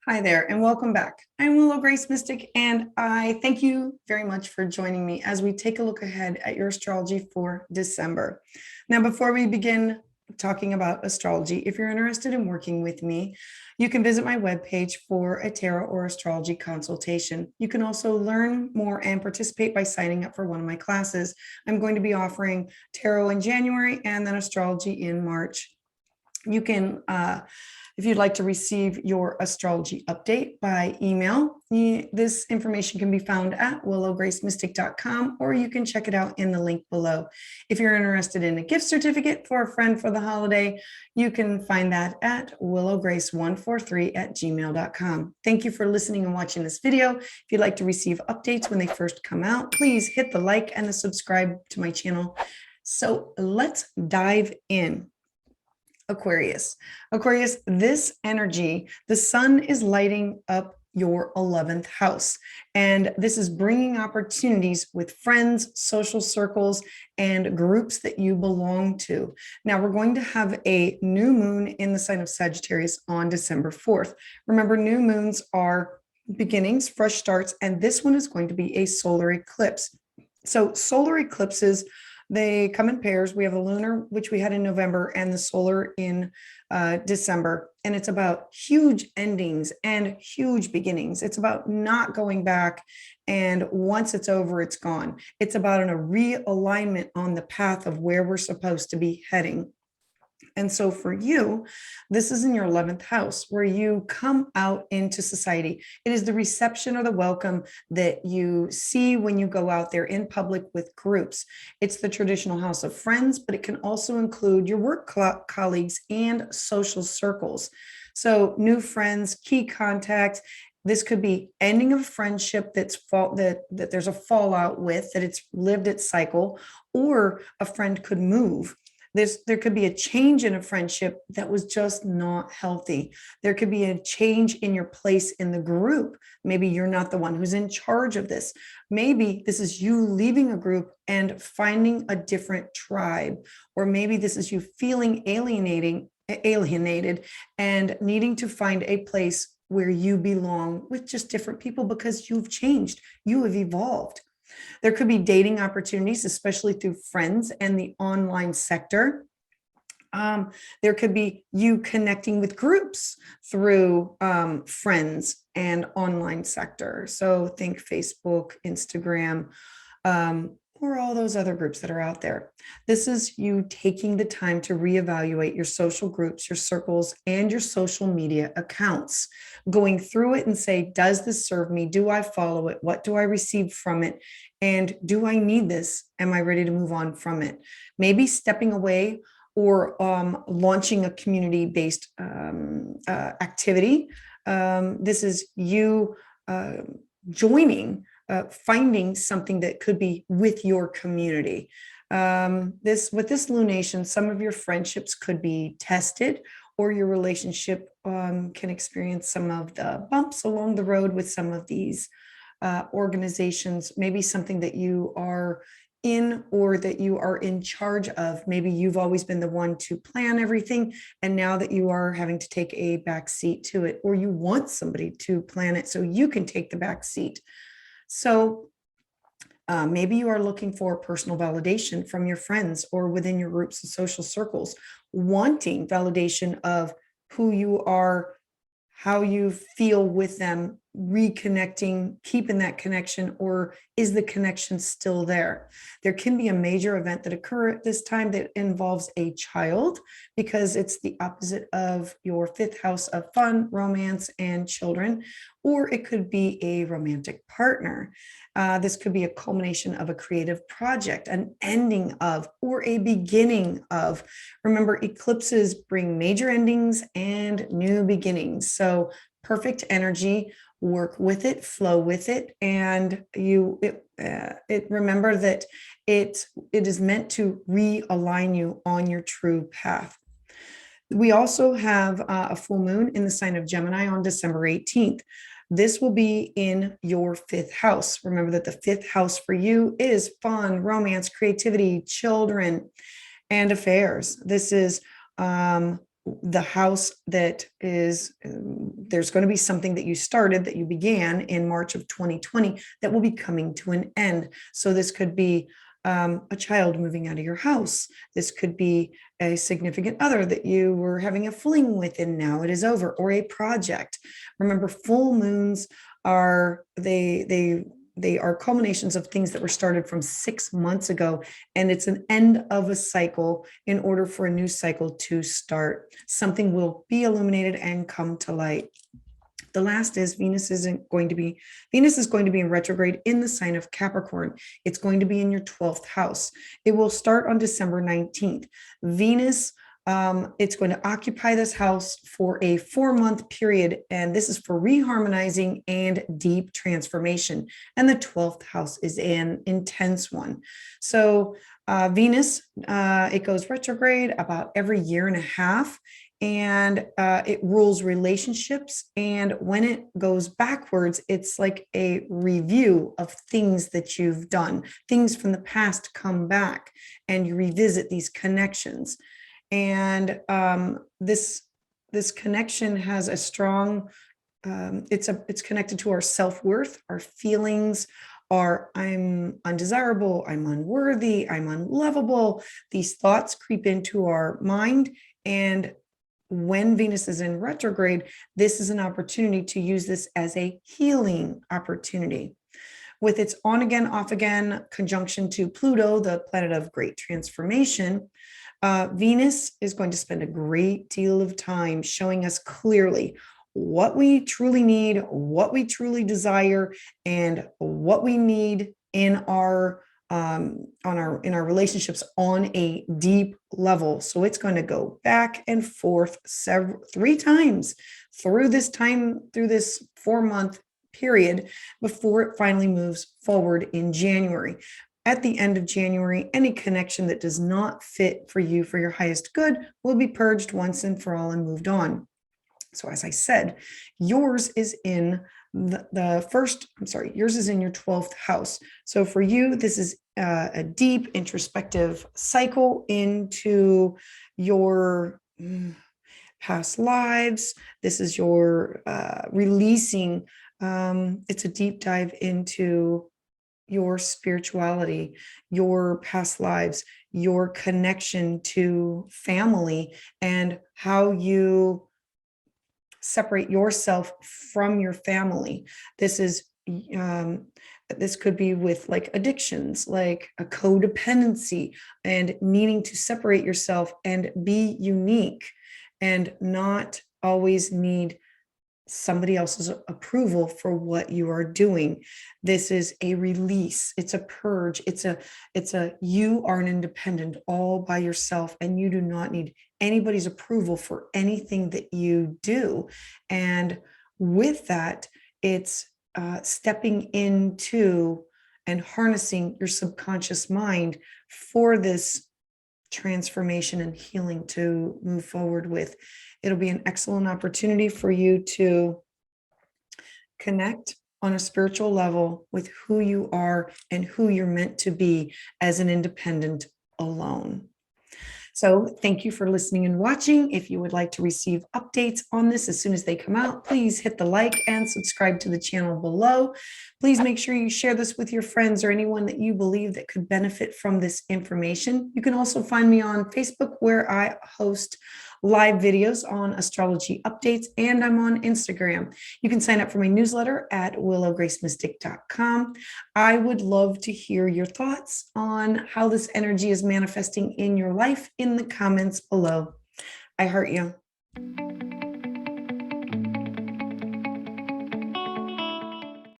Hi there, and welcome back. I'm Willow Grace Mystic, and I thank you very much for joining me as we take a look ahead at your astrology for December. Now, before we begin talking about astrology, if you're interested in working with me, you can visit my webpage for a tarot or astrology consultation. You can also learn more and participate by signing up for one of my classes. I'm going to be offering tarot in January and then astrology in March. You can, if you'd like to receive your astrology update by email, this information can be found at willowgracemystic.com, or you can check it out in the link below. If you're interested in a gift certificate for a friend for the holiday, you can find that at willowgrace143@gmail.com. Thank you for listening and watching this video. If you'd like to receive updates when they first come out, please hit the like and the subscribe to my channel. So let's dive in. Aquarius, this energy, the sun is lighting up your 11th house. And this is bringing opportunities with friends, social circles, and groups that you belong to. Now, we're going to have a new moon in the sign of Sagittarius on December 4th. Remember, new moons are beginnings, fresh starts, and this one is going to be a solar eclipse. So solar eclipses, they come in pairs. We have a lunar, which we had in November, and the solar in December. And it's about huge endings and huge beginnings. It's about not going back. And once it's over, it's gone. It's about a realignment on the path of where we're supposed to be heading. And so for you, this is in your 11th house where you come out into society. It is the reception or the welcome that you see when you go out there in public with groups. It's the traditional house of friends, but it can also include your work colleagues and social circles. So new friends, key contacts. This could be ending of a friendship that there's a fallout with, that it's lived its cycle, or a friend could move. There could be a change in a friendship that was just not healthy. There could be a change in your place in the group. Maybe you're not the one who's in charge of this. Maybe this is you leaving a group and finding a different tribe. Or maybe this is you feeling alienated and needing to find a place where you belong with just different people because you've changed, you have evolved. There could be dating opportunities, especially through friends and the online sector. There could be you connecting with groups through friends and online sector. So think Facebook, Instagram, or all those other groups that are out there. This is you taking the time to reevaluate your social groups, your circles, and your social media accounts, going through it and say, does this serve me? Do I follow it? What do I receive from it? And do I need this? Am I ready to move on from it? Maybe stepping away or launching a community-based activity. This is you joining, finding something that could be with your community. With this lunation, some of your friendships could be tested, or your relationship can experience some of the bumps along the road with some of these organizations. Maybe something that you are in or that you are in charge of. Maybe you've always been the one to plan everything, and now that you are having to take a back seat to it, or you want somebody to plan it so you can take the back seat. So maybe you are looking for personal validation from your friends or within your groups and social circles, wanting validation of who you are, how you feel with them, reconnecting, keeping that connection, or is the connection still there? There can be a major event that occur at this time that involves a child, because it's the opposite of your 5th house of fun, romance, and children, or it could be a romantic partner. This could be a culmination of a creative project, an ending of, or a beginning of. Remember, eclipses bring major endings and new beginnings. So perfect energy, work with it, flow with it, and remember that it is meant to realign you on your true path. We also have a full moon in the sign of Gemini on December 18th. This will be in your 5th house. Remember that the 5th house for you is fun, romance, creativity, children, and affairs. This is the house that is, there's going to be something that you started, that you began in March of 2020 that will be coming to an end. So this could be a child moving out of your house. This could be a significant other that you were having a fling with and now it is over, or a project. Remember, full moons are, they are culminations of things that were started from 6 months ago, and it's an end of a cycle in order for a new cycle to start. Something will be illuminated and come to light. The last is Venus is going to be in retrograde in the sign of Capricorn. It's going to be in your 12th house. It will start on December 19th. Venus, it's going to occupy this house for a 4-month period, and this is for reharmonizing and deep transformation. And the 12th house is an intense one. So Venus, it goes retrograde about every year and a half. And it rules relationships. And when it goes backwards, it's like a review of things that you've done. Things from the past come back and you revisit these connections. And this connection has a strong, it's connected to our self-worth, our feelings, I'm undesirable, I'm unworthy, I'm unlovable. These thoughts creep into our mind. And when Venus is in retrograde, this is an opportunity to use this as a healing opportunity. With its on again, off again conjunction to Pluto, the planet of great transformation, Venus is going to spend a great deal of time showing us clearly what we truly need, what we truly desire, and what we need in our relationships on a deep level. So it's going to go back and forth 3 times through this 4-month period before it finally moves forward in January. At the end of January, any connection that does not fit for you for your highest good will be purged once and for all and moved on. So as I said, yours is in yours is in your 12th house. So for you, this is a deep introspective cycle into your past lives. This is your releasing. It's a deep dive into your spirituality, your past lives, your connection to family, and how you separate yourself from your family. This is this could be with like addictions, like a codependency, and needing to separate yourself and be unique and not always need somebody else's approval for what you are doing. This is a release. It's a purge. It's a you are an independent all by yourself, and you do not need anybody's approval for anything that you do. And with that, it's stepping into and harnessing your subconscious mind for this transformation and healing to move forward with. It'll be an excellent opportunity for you to connect on a spiritual level with who you are and who you're meant to be as an independent alone. So thank you for listening and watching. If you would like to receive updates on this as soon as they come out, please hit the like and subscribe to the channel below. Please make sure you share this with your friends or anyone that you believe that could benefit from this information. You can also find me on Facebook, where I host live videos on astrology updates, and I'm on Instagram. You can sign up for my newsletter at willowgracemystic.com. I would love to hear your thoughts on how this energy is manifesting in your life in the comments below. I heart you.